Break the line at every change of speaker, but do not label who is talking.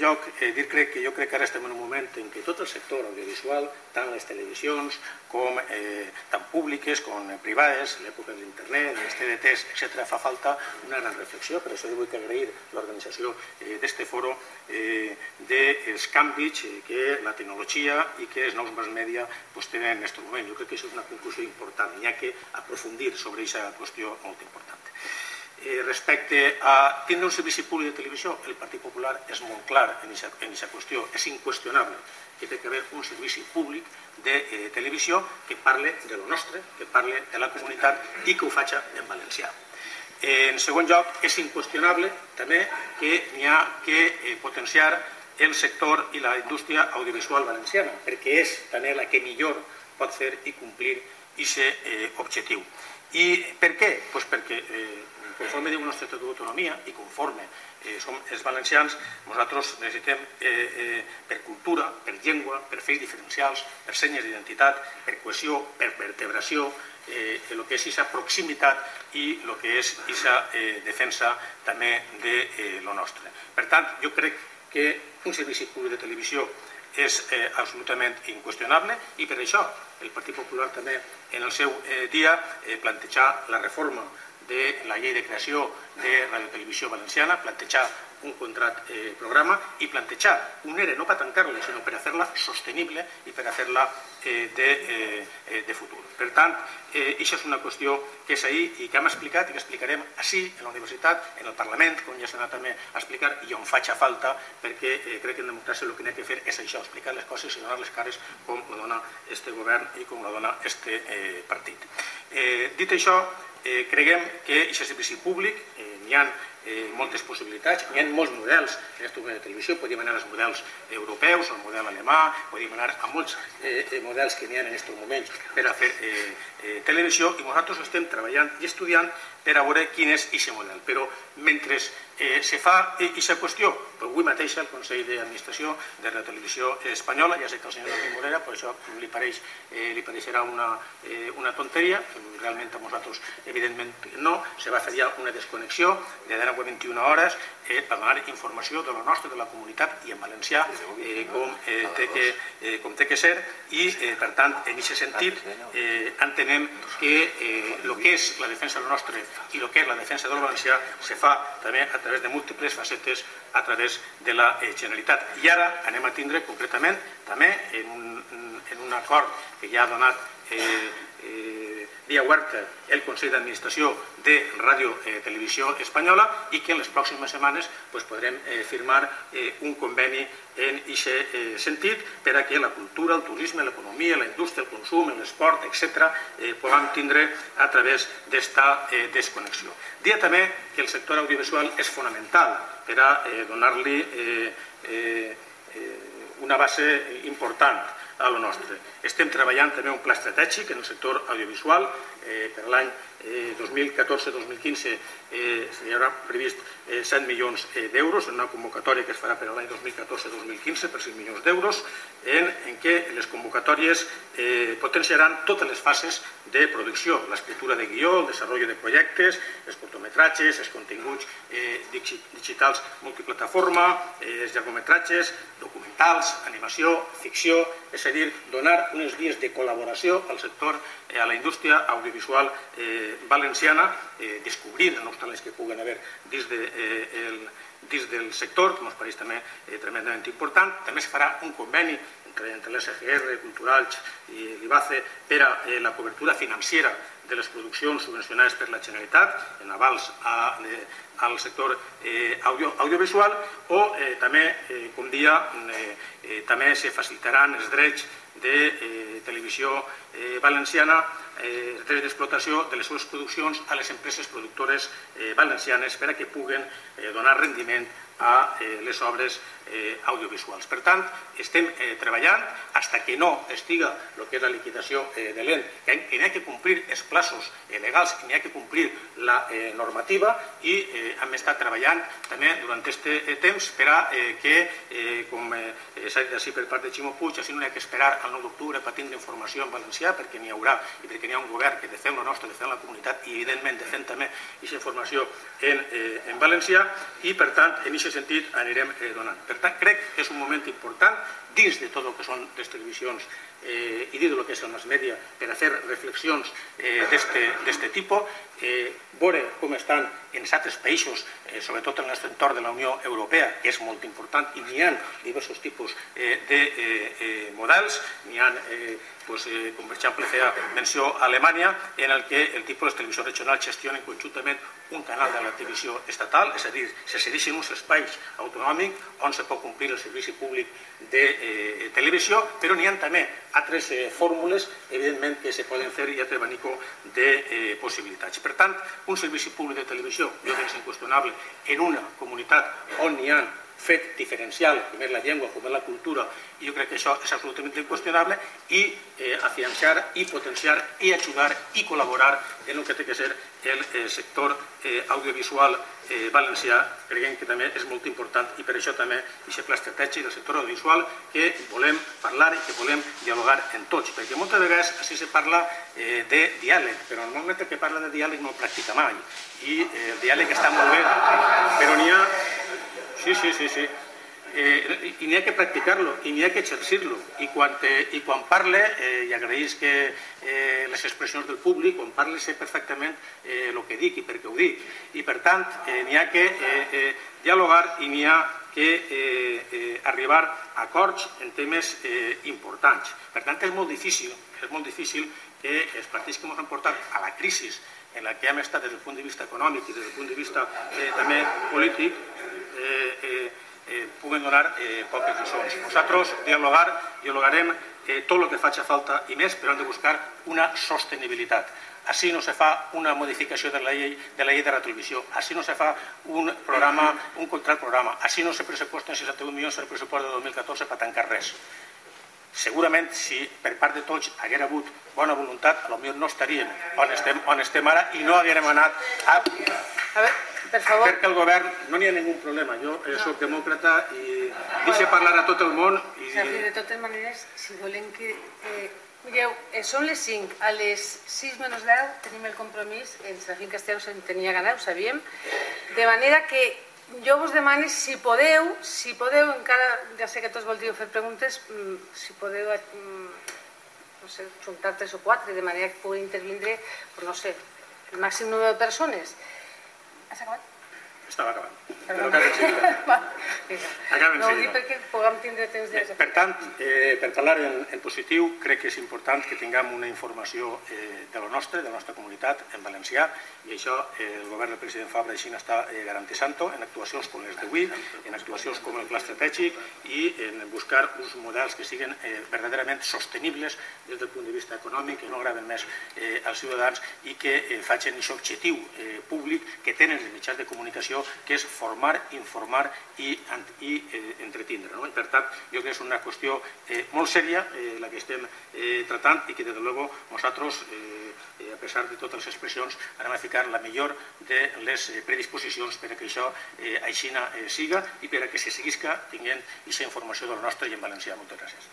lloc, crec que ara estem en un moment en què tot el sector audiovisual, tant les televisions com tant públiques com privades, l'època de l'internet, les TDTs, etc., fa falta una gran reflexió. Per això vull agrair l'organització d'este foro dels canvis que la tecnologia i que els nous mass media tenen en aquest moment. Jo crec que això és una conclusió important. Hi ha que aprofundir sobre aquesta qüestió molt important. Respecte a tindre un servici públic de televisió, el Partit Popular és molt clar en aquesta qüestió. És inqüestionable que té que haver un servici públic de televisió que parle de lo nostre, que parle de la comunitat i que ho faci en valencià. En segon lloc, és inqüestionable també que n'hi ha que potenciar el sector i la indústria audiovisual valenciana, perquè és també la que millor pot fer i complir aquest objectiu. I per què? Doncs perquè conforme diu el nostre Estatut d'Autonomia i conforme som els valencians, nosaltres necessitem per cultura, per llengua, per fets diferencials, per senyes d'identitat, per cohesió, per vertebració, el que és aquesta proximitat i el que és aquesta defensa també de lo nostre. Per tant, jo crec que un servici públic de televisió és absolutament inqüestionable i per això el Partit Popular també en el seu dia plantejar la reforma de la llei de creació de Radiotelevisió Valenciana, plantejar un contracte programa i plantejar un ERE no per tancar-la, sinó per fer-la sostenible i per fer-la de futur. Per tant, això és una qüestió que és ahir i que hem explicat i que explicarem ací, en la universitat, en el Parlament, com ja s'ha anat també a explicar, i on faci falta, perquè crec que en democràcia el que n'hi ha que fer és això, explicar les coses i donar les cares com ho dona este govern i com ho dona este partit. Dit això, creiem que aquest servici públic n'hi ha moltes possibilitats, hi ha molts models en aquest moment de televisió, podríem anar als models europeus, al model alemà, podríem anar a molts models que n'hi ha en aquests moments per a fer televisió i nosaltres estem treballant i estudiant per a veure quin és aquest model. Però mentre se fa aquesta qüestió, avui mateix el Consell d'Administració de la Televisió Espanyola, ja sé que al senyor Joaquim Morera per això li pareixerà una tonteria, realment a nosaltres evidentment no, se va fer ja una desconnexió de 19 a 21 hores per donar informació de la nostra, de la comunitat i en valencià com té que ser i per tant en aquest sentit entenem que el que és la defensa del nostre i el que és la defensa del valencià se fa també a través de múltiples facetes a través de la Generalitat. I ara anem a tindre concretament també en un acord que ja ha donat via oberta el Consell d'Administració de Ràdio Televisió Espanyola i que en les pròximes setmanes podrem firmar un conveni en aquest sentit per a que la cultura, el turisme, l'economia, la indústria, el consum, l'esport, etc. puguem tindre a través d'esta desconnexió. Dia també que el sector audiovisual és fonamental per a donar-li una base important a lo nostre. Estem treballant també un pla estratègic en el sector audiovisual. Per l'any 2014-2015 s'hi haurà previst 7 milions d'euros en una convocatòria que es farà per l'any 2014-2015 per 5 milions d'euros en què les convocatòries potenciaran totes les fases de producció, l'escriptura de guió, el desenvolupament de projectes, els curtmetratges, els continguts digitals multiplataforma, els llargmetratges, documentals, animació, ficció, és a dir, donar unes vies de col·laboració al sector, a la indústria audiovisual valenciana, descobrir els nous talents que puguen haver dins del sector, que ens pareix també tremendament important. També es farà un conveni entre l'SGR, Culturals i l'IBACE per a la cobertura financera de les produccions subvencionades per la Generalitat en avals al sector audiovisual o també, com dia, també se facilitaran els drets de televisió valenciana, els drets d'explotació de les seves produccions a les empreses productores valencianes per a que puguen donar rendiment a les obres audiovisuals. Per tant, estem treballant fins que no estiga el que és la liquidació de l'EN, que n'hi ha que complir els plaços legals, que n'hi ha que complir la normativa i hem estat treballant també durant aquest temps per a que, com s'ha dit així per part de Ximo Puig, així no hi ha que esperar al 9 d'octubre per tindre informació en valencià, perquè n'hi haurà i perquè n'hi ha un govern que defèn la nostra, defèn la comunitat i evidentment defèn també aquesta informació en valencià i per tant en aquest aquest sentit anirem donant. Per tant, crec que és un moment important dins de tot el que són les televisions i dins del que són els mèdies per a fer reflexions d'aquest tipus, veure com estan en altres països, sobretot en el nostre entorn de la Unió Europea, que és molt important, i n'hi ha diversos tipus de models. N'hi ha, com per exemple feia menció a Alemanya, en el que el tipus de televisió regional gestionen conjuntament un canal de la televisió estatal, és a dir, se cedeixen uns espais autonòmics on se pot complir el servici públic de televisió, però n'hi ha també altres fórmules, evidentment, que se poden fer i altre abanico de possibilitats. Per tant, un servici públic de televisió, jo crec que és inqüestionable en una comunitat on n'hi ha fet diferencial, com és la llengua, com és la cultura, i jo crec que això és absolutament inqüestionable, i afiançar i potenciar i ajudar i col·laborar en el que té que ser el sector audiovisual valencià. Creiem que també és molt important, i per això també aquest pla estratègic del sector audiovisual que volem parlar i que volem dialogar en tots, perquè moltes vegades així se parla de diàleg, però normalment el que parla de diàleg no el practica mai, i el diàleg està molt bé, però n'hi ha... Sí. I n'hi ha que practicar-lo, i n'hi ha que exercir-lo. I quan parle, i agraeix que les expressions del públic, quan parle sé perfectament el que dic i per què ho dic. I per tant, n'hi ha que dialogar i n'hi ha que arribar a acords en temes importants. Per tant, és molt difícil que els partits que ens han portat a la crisi en la que hem estat des del punt de vista econòmic i des del punt de vista també polític puguen donar poques lliçons. Nosaltres dialogarem tot el que faci falta i més, però hem de buscar una sostenibilitat. Així no se fa una modificació de la llei de la televisió, així no se fa un contraprograma, així no se pressuposten 61 milions del pressupost de 2014 per tancar res. Segurament, si per part de tots hagués hagut bona voluntat, potser no estaríem on estem ara i no haguérem anat a... Perquè el govern no n'hi ha ningú problema. Jo soc demòcrata i deixo parlar a tot el món.
De totes maneres, si volem que... Mireu, són les 5, a les 6 menys 10 tenim el compromís, el Serafín Castelló se'n tenia ganar, ho sabíem, de manera que jo vos demano, si podeu, encara, ja sé que tots voldríeu fer preguntes, si podeu, no sé, juntar 3 o 4, de manera que pugui intervindre, no sé, el màxim número de persones. Has acabat?
Estava acabant. Però acabem seguida.
No ho dic perquè puguem tindre temps de...
Per tant, per parlar en positiu, crec que és important que tinguem una informació de la nostra comunitat en valencià, i això el govern del president Fabra així està garantint-ho en actuacions com les d'avui, en actuacions com el pla estratègic, i en buscar uns models que siguin verdaderament sostenibles des del punt de vista econòmic, que no agraven més als ciutadans i que facin aquest objectiu públic que tenen els mitjans de comunicació, que és formar, informar i entretindre. Per tant, jo crec que és una qüestió molt sèria la que estem tratant i que, des de luego, nosaltres, a pesar de totes les expressions, anem a ficar la millor de les predisposicions per a que això així siga i per a que se seguisca tinguent aquesta informació del nostre i en valencià. Moltes gràcies.